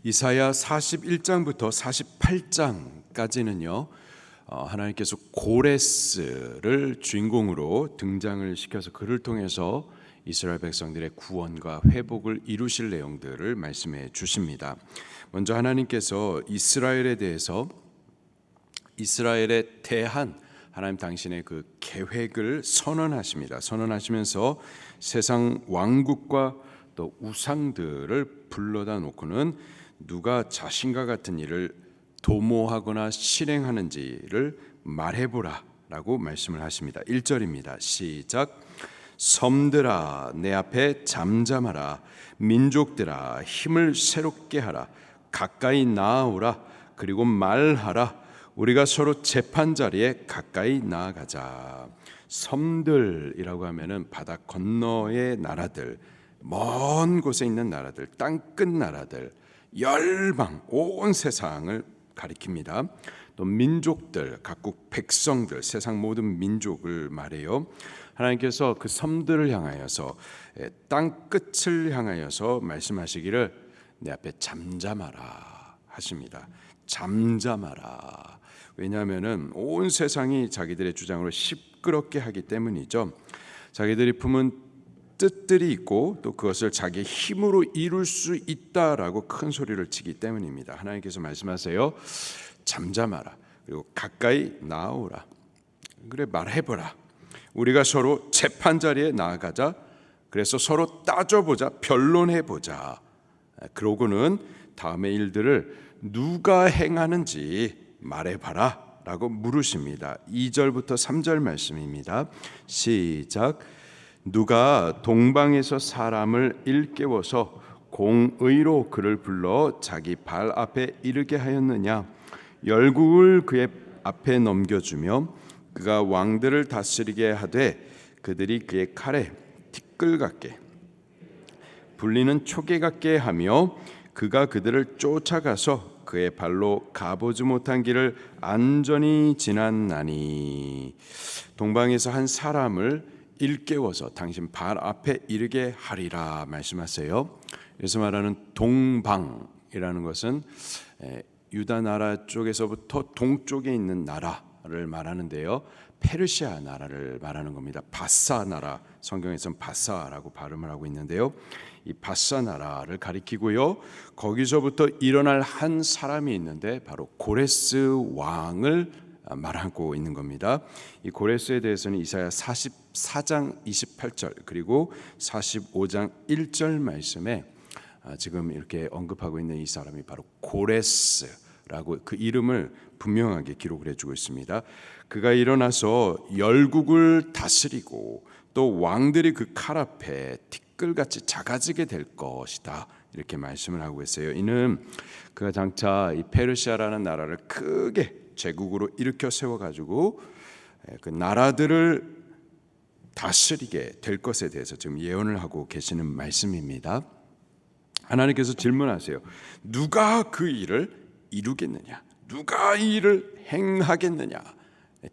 이사야 41장부터 48장까지는요. 하나님께서 고레스를 주인공으로 등장을 시켜서 그를 통해서 이스라엘 백성들의 구원과 회복을 이루실 내용들을 말씀해 주십니다. 먼저 하나님께서 이스라엘에 대한 하나님 당신의 그 계획을 선언하십니다. 선언하시면서 세상 왕국과 또 우상들을 불러다 놓고는 누가 자신과 같은 일을 도모하거나 실행하는지를 말해보라 라고 말씀을 하십니다. 1절입니다. 시작. 섬들아 내 앞에 잠잠하라. 민족들아 힘을 새롭게 하라. 가까이 나아오라. 그리고 말하라. 우리가 서로 재판 자리에 가까이 나아가자. 섬들이라고 하면은 바다 건너의 나라들, 먼 곳에 있는 나라들, 땅끝 나라들, 열방, 온 세상을 가리킵니다. 또 민족들, 각국 백성들, 세상 모든 민족을 말해요. 하나님께서 그 섬들을 향하여서, 땅 끝을 향하여서 말씀하시기를 내 앞에 잠잠하라 하십니다. 잠잠하라. 왜냐하면은 온 세상이 자기들의 주장으로 시끄럽게 하기 때문이죠. 자기들이 품은 뜻들이 있고 또 그것을 자기의 힘으로 이룰 수 있다라고 큰 소리를 치기 때문입니다. 하나님께서 말씀하세요. 잠잠하라. 그리고 가까이 나아오라. 그래 말해보라. 우리가 서로 재판 자리에 나아가자. 그래서 서로 따져보자. 변론해보자. 그러고는 다음의 일들을 누가 행하는지 말해봐라 라고 물으십니다. 2절부터 3절 말씀입니다. 시작. 누가 동방에서 사람을 일깨워서 공의로 그를 불러 자기 발 앞에 이르게 하였느냐. 열국을 그의 앞에 넘겨주며 그가 왕들을 다스리게 하되 그들이 그의 칼에 티끌 같게 불리는 초계 같게 하며 그가 그들을 쫓아가서 그의 발로 가보지 못한 길을 안전히 지났나니. 동방에서 한 사람을 일깨워서 당신 발 앞에 이르게 하리라 말씀하세요. 그래서 말하는 동방이라는 것은 유다 나라 쪽에서부터 동쪽에 있는 나라를 말하는데요. 페르시아 나라를 말하는 겁니다. 바사 나라, 성경에서는 바사라고 발음을 하고 있는데요. 이 바사 나라를 가리키고요. 거기서부터 일어날 한 사람이 있는데 바로 고레스 왕을 말하고 있는 겁니다. 이 고레스에 대해서는 이사야 44장 28절 그리고 45장 1절 말씀에 지금 이렇게 언급하고 있는 이 사람이 바로 고레스라고 그 이름을 분명하게 기록을 해주고 있습니다. 그가 일어나서 열국을 다스리고 또 왕들이 그 칼 앞에 티끌같이 작아지게 될 것이다 이렇게 말씀을 하고 있어요. 이는 그가 장차 이 페르시아라는 나라를 크게 제국으로 일으켜 세워가지고 그 나라들을 다스리게 될 것에 대해서 지금 예언을 하고 계시는 말씀입니다. 하나님께서 질문하세요. 누가 그 일을 이루겠느냐? 누가 이 일을 행하겠느냐?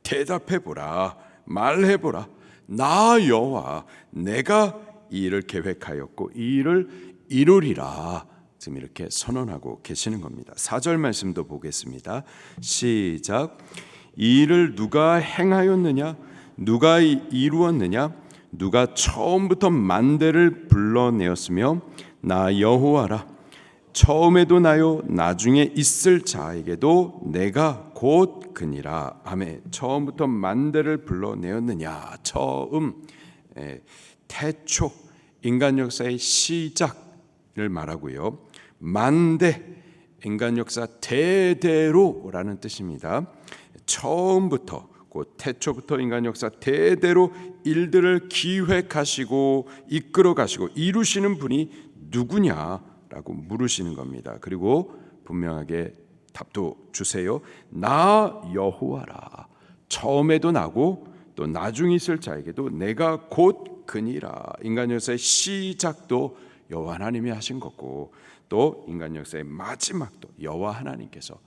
대답해보라. 말해보라. 나 여호와 내가 이 일을 계획하였고 이 일을 이루리라. 지금 이렇게 선언하고 계시는 겁니다. 4절 말씀도 보겠습니다. 시작. 이 일을 누가 행하였느냐? 누가 이루었느냐? 누가 처음부터 만대를 불러내었으며 나 여호와라. 처음에도 나요 나중에 있을 자에게도 내가 곧 그니라. 아멘. 처음부터 만대를 불러내었느냐? 처음, 태초, 인간 역사의 시작을 말하고요. 만대, 인간 역사 대대로라는 뜻입니다. 처음부터, 곧 태초부터 인간 역사 대대로 일들을 기획하시고 이끌어가시고 이루시는 분이 누구냐라고 물으시는 겁니다. 그리고 분명하게 답도 주세요. 나 여호와라. 처음에도 나고 또 나중에 있을 자에게도 내가 곧 그니라. 인간 역사의 시작도 여호와 하나님이 하신 거고 또 인간 역사의 마지막도 여호와 하나님께서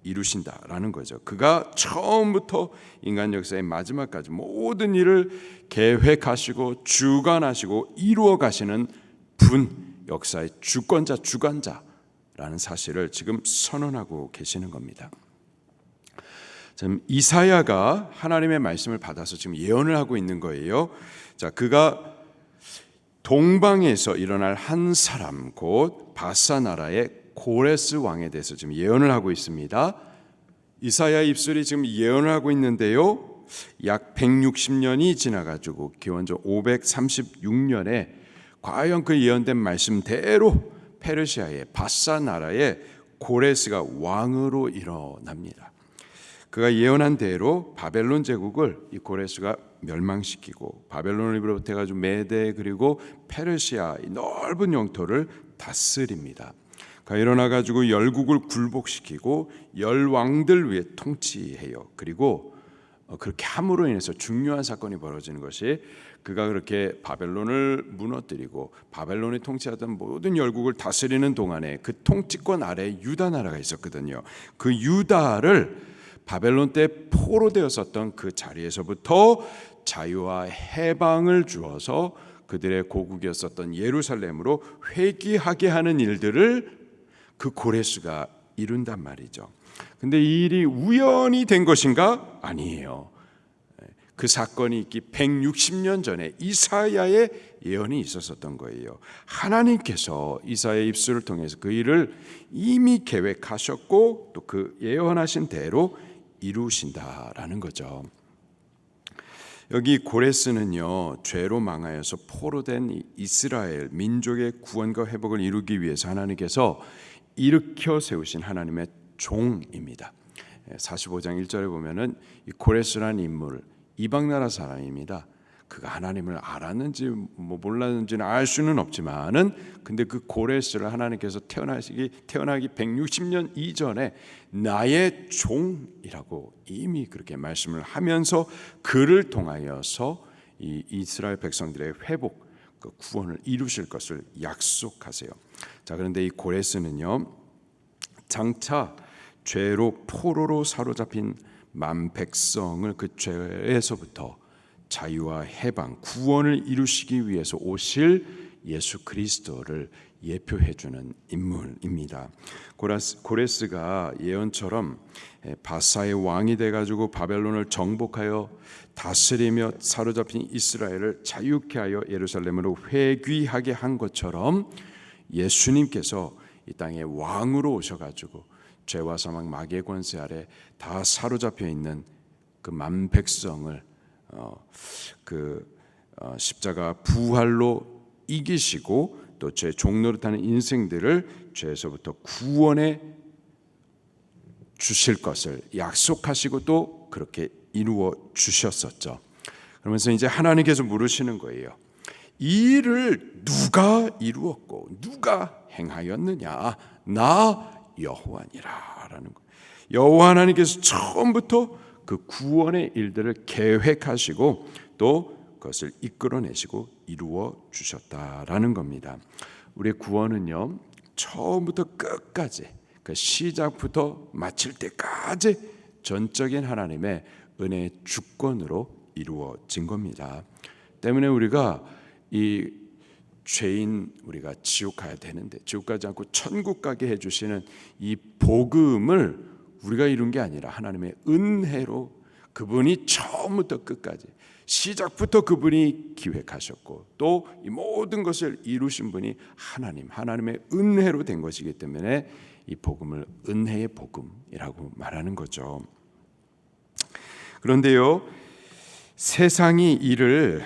이루신다라는 거죠. 그가 처음부터 인간 역사의 마지막까지 모든 일을 계획하시고 주관하시고 이루어 가시는 분, 역사의 주권자, 주관자 라는 사실을 지금 선언하고 계시는 겁니다. 지금 이사야가 하나님의 말씀을 받아서 지금 예언을 하고 있는 거예요. 자, 그가 동방에서 일어날 한 사람 곧 바사 나라의 고레스 왕에 대해서 지금 예언을 하고 있습니다. 이사야 입술이 지금 예언을 하고 있는데요. 약 160년이 지나가지고 기원전 536년에 과연 그 예언된 말씀대로 페르시아의 바사 나라의 고레스가 왕으로 일어납니다. 그가 예언한 대로 바벨론 제국을 이 고레스가 멸망시키고 바벨론으로부터 해가지고 메대 그리고 페르시아 이 넓은 영토를 다스립니다. 그가 일어나가지고 열국을 굴복시키고 열 왕들 위에 통치해요. 그리고 그렇게 함으로 인해서 중요한 사건이 벌어지는 것이 그가 그렇게 바벨론을 무너뜨리고 바벨론이 통치하던 모든 열국을 다스리는 동안에 그 통치권 아래 유다 나라가 있었거든요. 그 유다를 바벨론 때 포로되었었던 그 자리에서부터 자유와 해방을 주어서 그들의 고국이었었던 예루살렘으로 회귀하게 하는 일들을 그 고레스가 이룬단 말이죠. 근데 이 일이 우연히 된 것인가? 아니에요. 그 사건이 있기 160년 전에 이사야의 예언이 있었던 거예요. 하나님께서 이사야의 입술을 통해서 그 일을 이미 계획하셨고 또 그 예언하신 대로 이루신다라는 거죠. 여기 고레스는요, 죄로 망하여서 포로된 이스라엘 민족의 구원과 회복을 이루기 위해서 하나님께서 일으켜 세우신 하나님의 종입니다. 45장 1절에 보면은 이 고레스라는 인물 이방 나라 사람입니다. 그가 하나님을 알았는지 몰랐는지는 알 수는 없지만은 근데 그 고레스를 하나님께서 태어나기 160년 이전에 나의 종이라고 이미 그렇게 말씀을 하면서 그를 통하여서 이 이스라엘 백성들의 회복, 그 구원을 이루실 것을 약속하세요. 자, 그런데 이 고레스는요, 장차 죄로 포로로 사로잡힌 만 백성을 그 죄에서부터 자유와 해방, 구원을 이루시기 위해서 오실 예수 그리스도를 예표해 주는 인물입니다. 고레스가 예언처럼 바사의 왕이 돼 가지고 바벨론을 정복하여 다스리며 사로잡힌 이스라엘을 자유케 하여 예루살렘으로 회귀하게 한 것처럼 예수님께서 이 땅에 왕으로 오셔 가지고 죄와 사망 마귀의 권세 아래 다 사로잡혀 있는 그 만 백성을 십자가 부활로 이기시고 또 죄 종노릇하는 인생들을 죄에서부터 구원해 주실 것을 약속하시고 또 그렇게 이루어 주셨었죠. 그러면서 이제 하나님께서 물으시는 거예요. 이 일을 누가 이루었고 누가 행하였느냐? 나 여호와니라라는 거예요. 여호와 하나님께서 처음부터 그 구원의 일들을 계획하시고 또 그것을 이끌어내시고 이루어 주셨다라는 겁니다. 우리의 구원은요, 처음부터 끝까지 그 시작부터 마칠 때까지 전적인 하나님의 은혜의 주권으로 이루어진 겁니다. 때문에 우리가 이 죄인 우리가 지옥 가야 되는데 지옥 가지 않고 천국 가게 해주시는 이 복음을 우리가 이룬 게 아니라 하나님의 은혜로 그분이 처음부터 끝까지 시작부터 그분이 기획하셨고 또 이 모든 것을 이루신 분이 하나님의 은혜로 된 것이기 때문에 이 복음을 은혜의 복음이라고 말하는 거죠. 그런데요, 세상이 이를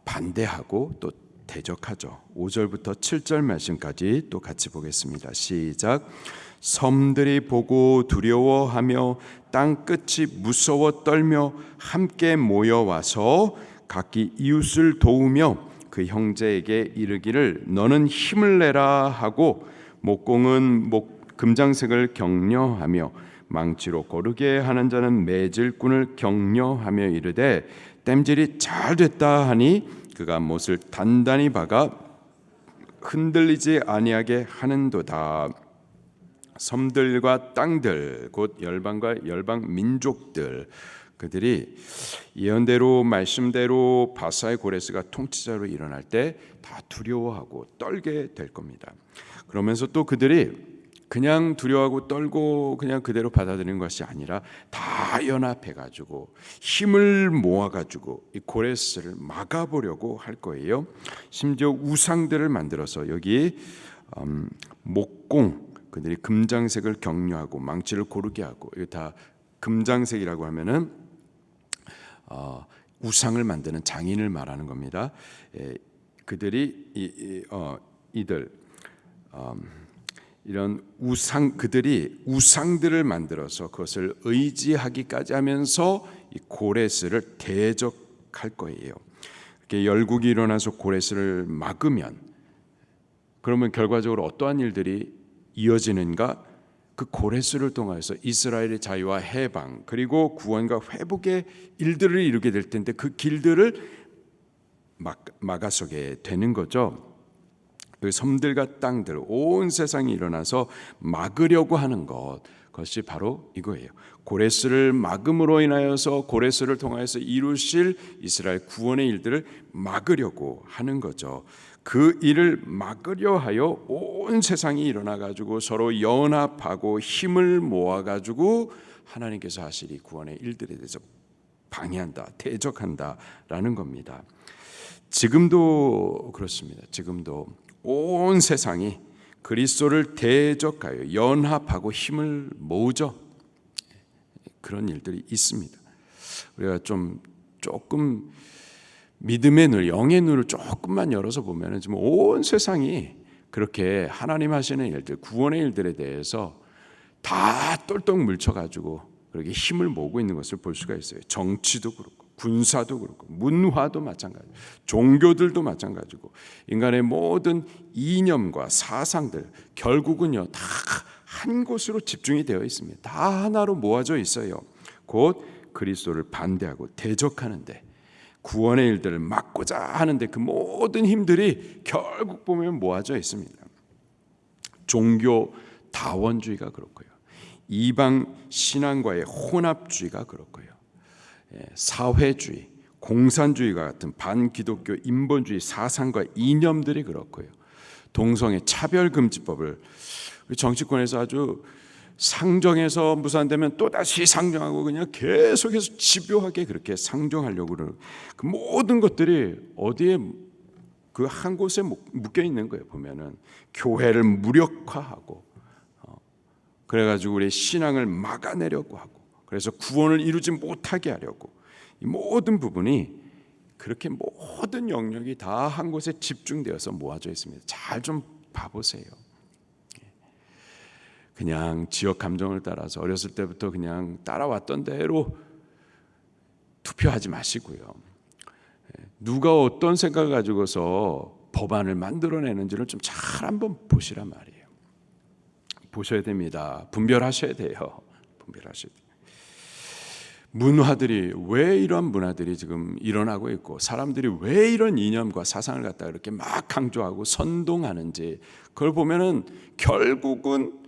반대하고 또 대적하죠. 5절부터 7절 말씀까지 또 같이 보겠습니다. 시작. 섬들이 보고 두려워하며 땅 끝이 무서워 떨며 함께 모여와서 각기 이웃을 도우며 그 형제에게 이르기를 너는 힘을 내라 하고 목공은 금장색을 격려하며 망치로 고르게 하는 자는 매질꾼을 격려하며 이르되 땜질이 잘 됐다 하니 그가 못을 단단히 박아 흔들리지 아니하게 하는도다. 섬들과 땅들 곧 열방과 열방 민족들 그들이 예언대로 말씀대로 바사의 고레스가 통치자로 일어날 때 다 두려워하고 떨게 될 겁니다. 그러면서 또 그들이 그냥 두려워하고 떨고 그냥 그대로 받아들이는 것이 아니라 다 연합해 가지고 힘을 모아 가지고 이 고레스를 막아보려고 할 거예요. 심지어 우상들을 만들어서 여기 목공, 그들이 금장색을 격려하고 망치를 고르게 하고, 이거 다 금장색이라고 하면은 우상을 만드는 장인을 말하는 겁니다. 그들이 이런 그들이 우상들을 만들어서 그것을 의지하기까지 하면서 이 고레스를 대적할 거예요. 이렇게 열국이 일어나서 고레스를 막으면, 그러면 결과적으로 어떠한 일들이 이어지는가? 그 고레스를 통해서 이스라엘의 자유와 해방 그리고 구원과 회복의 일들을 이루게 될 텐데, 그 길들을 막아서게 되는 거죠. 그 섬들과 땅들, 온 세상이 일어나서 막으려고 하는 그것이 바로 이거예요. 고레스를 막음으로 인하여서 고레스를 통하여서 이루실 이스라엘 구원의 일들을 막으려고 하는 거죠. 그 일을 막으려 하여 온 세상이 일어나 가지고 서로 연합하고 힘을 모아 가지고 하나님께서 하실 이 구원의 일들에 대해서 방해한다, 대적한다라는 겁니다. 지금도 그렇습니다. 지금도 온 세상이 그리스도를 대적하여 연합하고 힘을 모으죠. 그런 일들이 있습니다. 우리가 조금 믿음의 눈, 영의 눈을 조금만 열어서 보면 지금 온 세상이 그렇게 하나님 하시는 일들, 구원의 일들에 대해서 다 똘똘 뭉쳐가지고 그렇게 힘을 모으고 있는 것을 볼 수가 있어요. 정치도 그렇고, 군사도 그렇고, 문화도 마찬가지고, 종교들도 마찬가지고, 인간의 모든 이념과 사상들 결국은요 다 한 곳으로 집중이 되어 있습니다. 다 하나로 모아져 있어요. 곧 그리스도를 반대하고 대적하는데, 구원의 일들을 막고자 하는데 그 모든 힘들이 결국 보면 모아져 있습니다. 종교 다원주의가 그렇고요, 이방 신앙과의 혼합주의가 그렇고요, 사회주의, 공산주의가 같은 반기독교 인본주의 사상과 이념들이 그렇고요, 동성애 차별금지법을 정치권에서 아주 상정해서 무산되면 또다시 상정하고 그냥 계속해서 집요하게 그렇게 상정하려고 그러는 그 모든 것들이 어디에 그 한 곳에 묶여 있는 거예요. 보면은 교회를 무력화하고 그래가지고 우리의 신앙을 막아내려고 하고, 그래서 구원을 이루지 못하게 하려고, 이 모든 부분이 그렇게 모든 영역이 다 한 곳에 집중되어서 모아져 있습니다. 잘 좀 봐보세요. 그냥 지역 감정을 따라서 어렸을 때부터 그냥 따라왔던 대로 투표하지 마시고요. 누가 어떤 생각을 가지고서 법안을 만들어내는지를 좀 잘 한번 보시란 말이에요. 보셔야 됩니다. 분별하셔야 돼요. 분별하셔야 돼요. 문화들이 왜 이런 문화들이 지금 일어나고 있고, 사람들이 왜 이런 이념과 사상을 갖다가 이렇게 막 강조하고 선동하는지, 그걸 보면은 결국은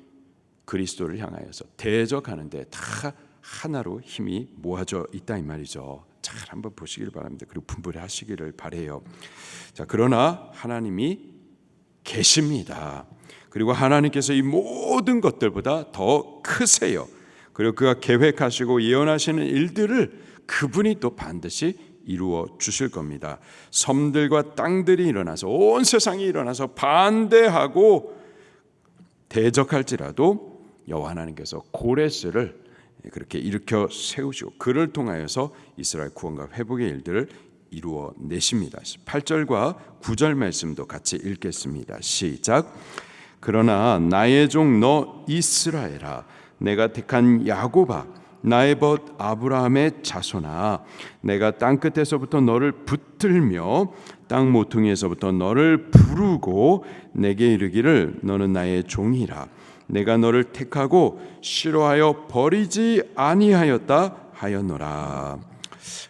그리스도를 향하여서 대적하는데 다 하나로 힘이 모아져 있다 이 말이죠. 잘 한번 보시길 바랍니다. 그리고 분별하시기를 바래요. 자, 그러나 하나님이 계십니다. 그리고 하나님께서 이 모든 것들보다 더 크세요. 그리고 그가 계획하시고 예언하시는 일들을 그분이 또 반드시 이루어 주실 겁니다. 섬들과 땅들이 일어나서, 온 세상이 일어나서 반대하고 대적할지라도 여호와 하나님께서 고레스를 그렇게 일으켜 세우시고 그를 통하여서 이스라엘 구원과 회복의 일들을 이루어 내십니다. 8절과 9절 말씀도 같이 읽겠습니다. 시작. 그러나 나의 종 너 이스라엘아, 내가 택한 야곱아, 나의 벗 아브라함의 자손아, 내가 땅 끝에서부터 너를 붙들며 땅 모퉁이에서부터 너를 부르고 내게 이르기를 너는 나의 종이라. 내가 너를 택하고 싫어하여 버리지 아니하였다 하였노라.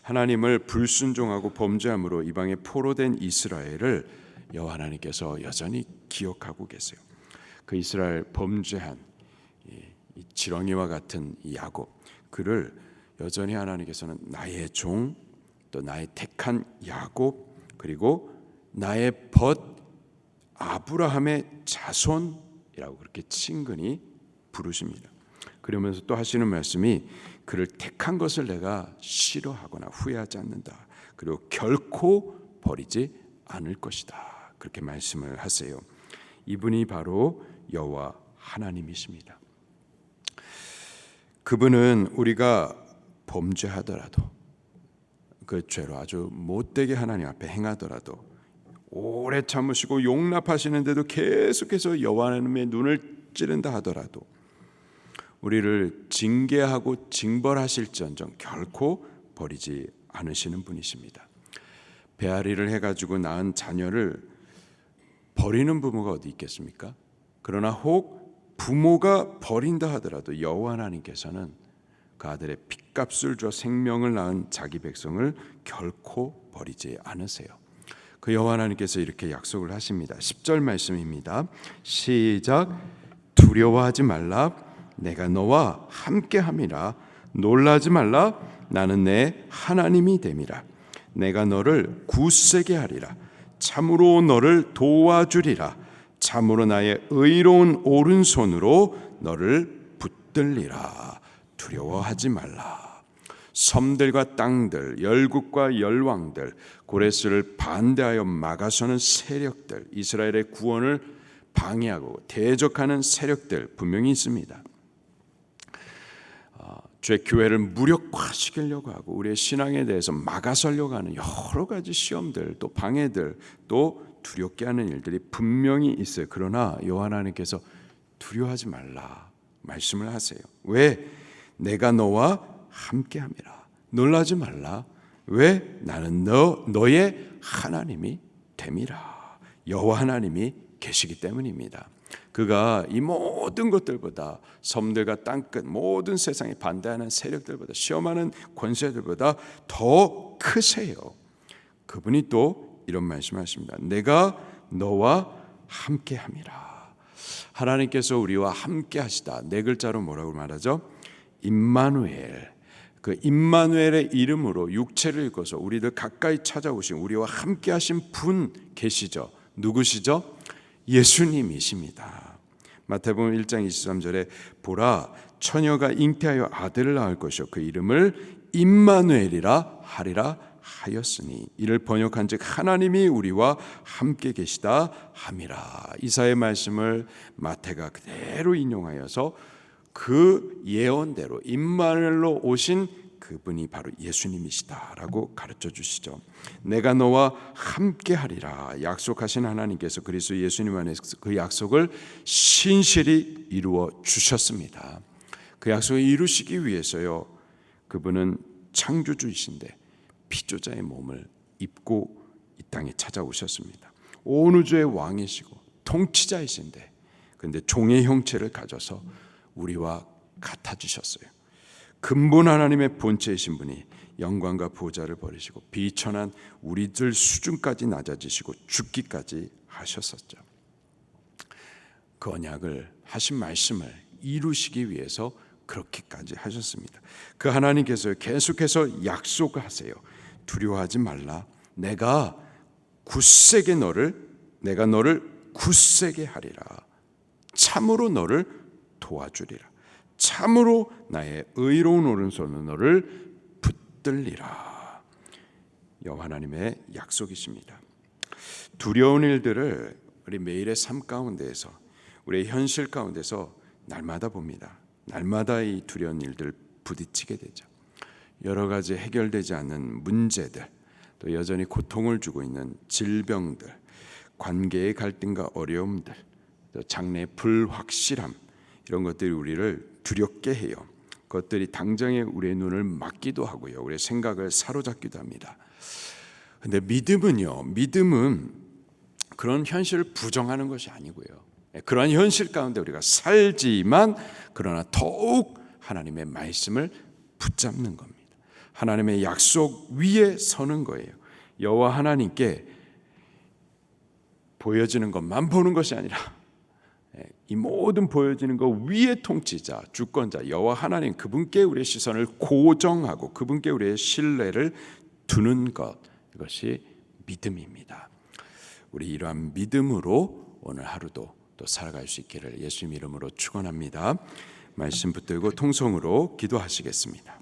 하나님을 불순종하고 범죄함으로 이방에 포로된 이스라엘을 여호와 하나님께서 여전히 기억하고 계세요. 그 이스라엘 범죄한 이 지렁이와 같은 이 야곱, 그를 여전히 하나님께서는 나의 종, 또 나의 택한 야곱, 그리고 나의 벗 아브라함의 자손 그렇게 친근히 부르십니다. 그러면서 또 하시는 말씀이 그를 택한 것을 내가 싫어하거나 후회하지 않는다. 그리고 결코 버리지 않을 것이다. 그렇게 말씀을 하세요. 이분이 바로 여호와 하나님이십니다. 그분은 우리가 범죄하더라도 그 죄로 아주 못되게 하나님 앞에 행하더라도 오래 참으시고 용납하시는데도 계속해서 여호와 하나님의 눈을 찌른다 하더라도 우리를 징계하고 징벌하실지언정 결코 버리지 않으시는 분이십니다. 배앓이를 해가지고 낳은 자녀를 버리는 부모가 어디 있겠습니까? 그러나 혹 부모가 버린다 하더라도 여호와 하나님께서는 그 아들의 핏값을 줘 생명을 낳은 자기 백성을 결코 버리지 않으세요. 그 여호와 하나님께서 이렇게 약속을 하십니다. 10절 말씀입니다. 시작. 두려워하지 말라. 내가 너와 함께함이라. 놀라지 말라. 나는 내 하나님이 됨이라. 내가 너를 굳세게 하리라. 참으로 너를 도와주리라. 참으로 나의 의로운 오른손으로 너를 붙들리라. 두려워하지 말라. 섬들과 땅들, 열국과 열왕들, 고레스를 반대하여 막아서는 세력들, 이스라엘의 구원을 방해하고 대적하는 세력들 분명히 있습니다. 죄 교회를 무력화시키려고 하고 우리의 신앙에 대해서 막아서려고 하는 여러 가지 시험들, 또 방해들, 또 두렵게 하는 일들이 분명히 있어요. 그러나 여호와 하나님께서 두려워하지 말라 말씀을 하세요. 왜? 내가 너와 함께함이라. 놀라지 말라. 왜? 나는 너의 하나님이 됨이라. 여호와 하나님이 계시기 때문입니다. 그가 이 모든 것들보다 섬들과 땅끝 모든 세상에 반대하는 세력들보다 시험하는 권세들보다 더 크세요. 그분이 또 이런 말씀하십니다. 내가 너와 함께함이라. 하나님께서 우리와 함께하시다. 네 글자로 뭐라고 말하죠? 임마누엘. 그 임마누엘의 이름으로 육체를 입고서 우리들 가까이 찾아오신 우리와 함께하신 분 계시죠? 누구시죠? 예수님이십니다. 마태복음 1장 23절에 보라 처녀가 잉태하여 아들을 낳을 것이요 그 이름을 임마누엘이라 하리라 하였으니 이를 번역한즉 하나님이 우리와 함께 계시다 함이라. 이사야의 말씀을 마태가 그대로 인용하여서 그 예언대로 임마누엘로 오신 그분이 바로 예수님이시다라고 가르쳐 주시죠. 내가 너와 함께 하리라 약속하신 하나님께서 그리스도 예수님 안에서 그 약속을 신실히 이루어 주셨습니다. 그 약속을 이루시기 위해서요, 그분은 창조주이신데 피조자의 몸을 입고 이 땅에 찾아오셨습니다. 온 우주의 왕이시고 통치자이신데 그런데 종의 형체를 가져서 우리와 같아지셨어요. 근본 하나님의 본체이신 분이 영광과 보좌를 버리시고 비천한 우리들 수준까지 낮아지시고 죽기까지 하셨었죠. 그 언약을 하신 말씀을 이루시기 위해서 그렇게까지 하셨습니다. 그 하나님께서 계속해서 약속하세요. 두려워하지 말라. 내가 너를 굳세게 하리라. 참으로 너를 도와주리라. 참으로 나의 의로운 오른손으로 너를 붙들리라. 여호와 하나님의 약속이십니다. 두려운 일들을 우리 매일의 삶 가운데에서 우리의 현실 가운데서 날마다 봅니다. 날마다 이 두려운 일들 부딪히게 되죠. 여러 가지 해결되지 않는 문제들, 또 여전히 고통을 주고 있는 질병들, 관계의 갈등과 어려움들, 또 장래의 불확실함, 이런 것들이 우리를 두렵게 해요. 그것들이 당장에 우리의 눈을 막기도 하고요, 우리의 생각을 사로잡기도 합니다. 근데 믿음은 그런 현실을 부정하는 것이 아니고요, 그러한 현실 가운데 우리가 살지만 그러나 더욱 하나님의 말씀을 붙잡는 겁니다. 하나님의 약속 위에 서는 거예요. 여호와 하나님께 보여지는 것만 보는 것이 아니라 이 모든 보여지는 것 위에 통치자, 주권자 여호와 하나님, 그분께 우리의 시선을 고정하고 그분께 우리의 신뢰를 두는 것, 이것이 믿음입니다. 우리 이러한 믿음으로 오늘 하루도 또 살아갈 수 있기를 예수님 이름으로 축원합니다. 말씀 붙들고 통성으로 기도하시겠습니다.